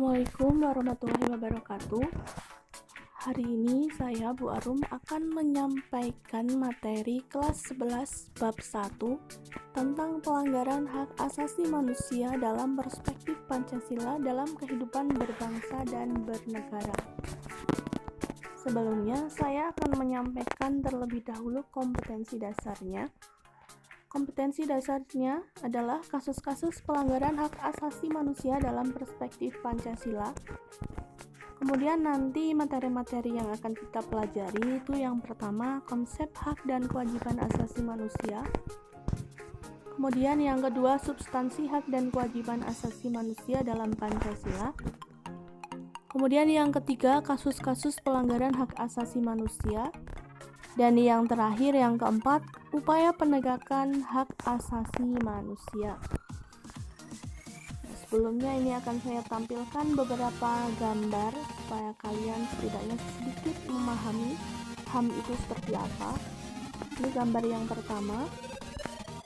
Assalamualaikum warahmatullahi wabarakatuh. Hari ini saya, Bu Arum, akan menyampaikan materi kelas 11 bab 1 tentang pelanggaran hak asasi manusia dalam perspektif Pancasila dalam kehidupan berbangsa dan bernegara. Sebelumnya, saya akan menyampaikan terlebih dahulu kompetensi dasarnya. Kompetensi dasarnya adalah kasus-kasus pelanggaran hak asasi manusia dalam perspektif Pancasila. Kemudian nanti materi-materi yang akan kita pelajari itu yang pertama konsep hak dan kewajiban asasi manusia. Kemudian yang kedua substansi hak dan kewajiban asasi manusia dalam Pancasila. Kemudian yang ketiga kasus-kasus pelanggaran hak asasi manusia. Dan yang terakhir, yang keempat, upaya penegakan hak asasi manusia. Sebelumnya ini akan saya tampilkan beberapa gambar supaya kalian setidaknya sedikit memahami HAM itu seperti apa. Ini gambar yang pertama.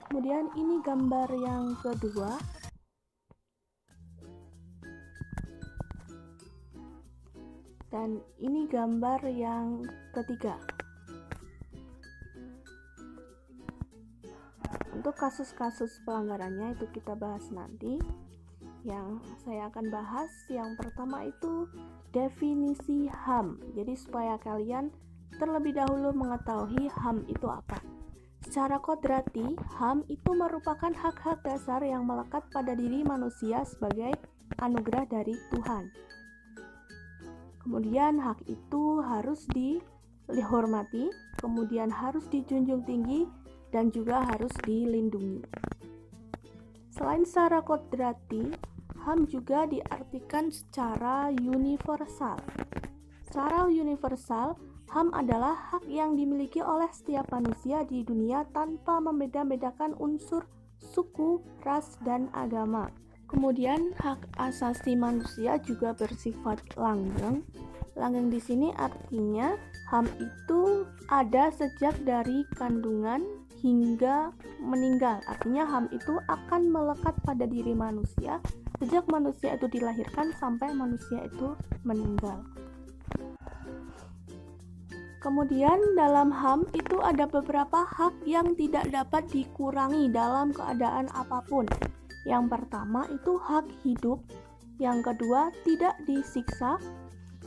Kemudian ini gambar yang kedua. Dan ini gambar yang ketiga. Untuk kasus-kasus pelanggarannya itu kita bahas nanti. Yang saya akan bahas yang pertama itu definisi HAM. Jadi supaya kalian terlebih dahulu mengetahui HAM itu apa. Secara kodrati, HAM itu merupakan hak-hak dasar yang melekat pada diri manusia sebagai anugerah dari Tuhan. Kemudian hak itu harus dihormati, kemudian harus dijunjung tinggi, dan juga harus dilindungi. Selain secara kodrati, HAM juga diartikan secara universal. Secara universal, HAM adalah hak yang dimiliki oleh setiap manusia di dunia tanpa membeda-bedakan unsur suku, ras, dan agama. Kemudian hak asasi manusia juga bersifat langgeng. Langgeng di sini artinya HAM itu ada sejak dari kandungan hingga meninggal. Artinya HAM itu akan melekat pada diri manusia sejak manusia itu dilahirkan sampai manusia itu meninggal. Kemudian dalam HAM itu ada beberapa hak yang tidak dapat dikurangi dalam keadaan apapun. Yang pertama itu hak hidup, yang kedua tidak disiksa,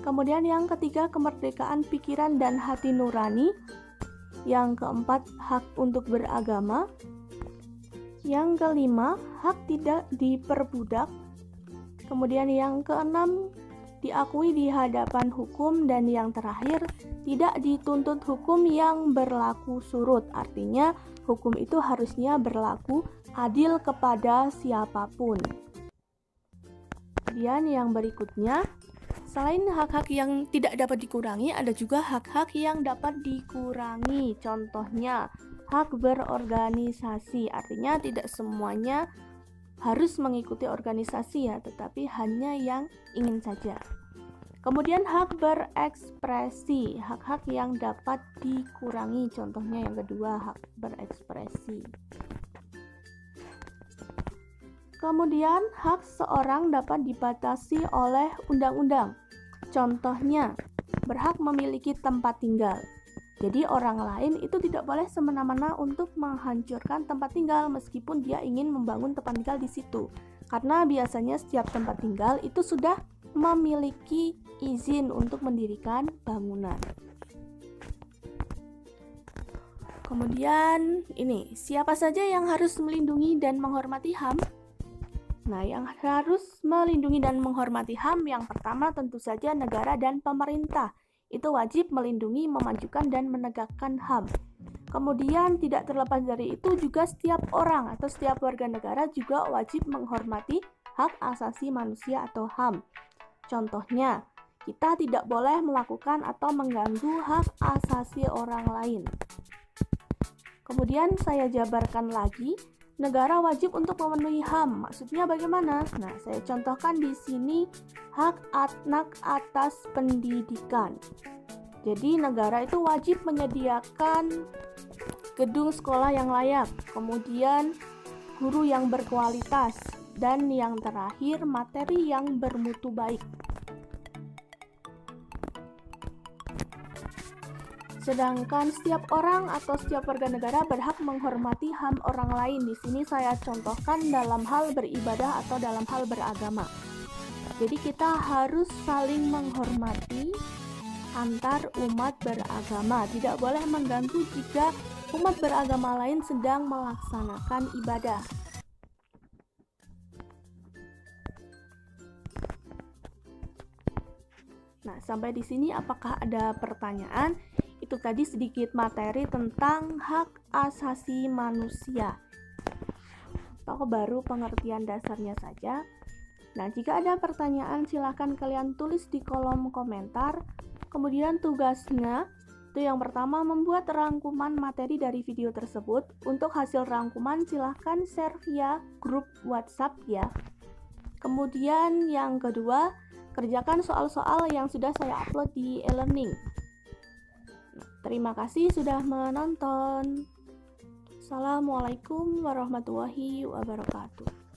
kemudian yang ketiga kemerdekaan pikiran dan hati nurani, yang keempat hak untuk beragama, yang kelima hak tidak diperbudak, kemudian yang keenam diakui di hadapan hukum, dan yang terakhir tidak dituntut hukum yang berlaku surut. Artinya hukum itu harusnya berlaku adil kepada siapapun. Kemudian yang berikutnya, selain hak-hak yang tidak dapat dikurangi, ada juga hak-hak yang dapat dikurangi. Contohnya, hak berorganisasi. Artinya tidak semuanya harus mengikuti organisasi ya, tetapi hanya yang ingin saja. Kemudian hak berekspresi, hak-hak yang dapat dikurangi. Contohnya yang kedua, hak berekspresi. Kemudian hak seorang dapat dibatasi oleh undang-undang. Contohnya, berhak memiliki tempat tinggal. Jadi orang lain itu tidak boleh semena-mena untuk menghancurkan tempat tinggal meskipun dia ingin membangun tempat tinggal di situ. Karena biasanya setiap tempat tinggal itu sudah memiliki izin untuk mendirikan bangunan. Kemudian ini, siapa saja yang harus melindungi dan menghormati HAM? Nah, yang harus melindungi dan menghormati HAM yang pertama tentu saja negara dan pemerintah. Itu wajib melindungi, memajukan, dan menegakkan HAM. Kemudian tidak terlepas dari itu juga setiap orang atau setiap warga negara juga wajib menghormati hak asasi manusia atau HAM. Contohnya, kita tidak boleh melakukan atau mengganggu hak asasi orang lain. Kemudian saya jabarkan lagi, negara wajib untuk memenuhi HAM. Maksudnya bagaimana? Nah, saya contohkan di sini hak anak atas pendidikan. Jadi negara itu wajib menyediakan gedung sekolah yang layak, kemudian guru yang berkualitas, Dan yang terakhir, materi yang bermutu baik. Sedangkan setiap orang atau setiap warga negara berhak menghormati HAM orang lain. Di sini saya contohkan dalam hal beribadah atau dalam hal beragama. Jadi kita harus saling menghormati antar umat beragama. Tidak boleh mengganggu jika umat beragama lain sedang melaksanakan ibadah. Nah, sampai di sini apakah ada pertanyaan? Itu tadi sedikit materi tentang hak asasi manusia. Atau baru pengertian dasarnya saja. Nah, jika ada pertanyaan silahkan kalian tulis di kolom komentar. Kemudian tugasnya itu yang pertama membuat rangkuman materi dari video tersebut. Untuk hasil rangkuman silahkan share via grup WhatsApp ya. Kemudian yang kedua, kerjakan soal-soal yang sudah saya upload di e-learning. Terima kasih sudah menonton. Assalamualaikum warahmatullahi wabarakatuh.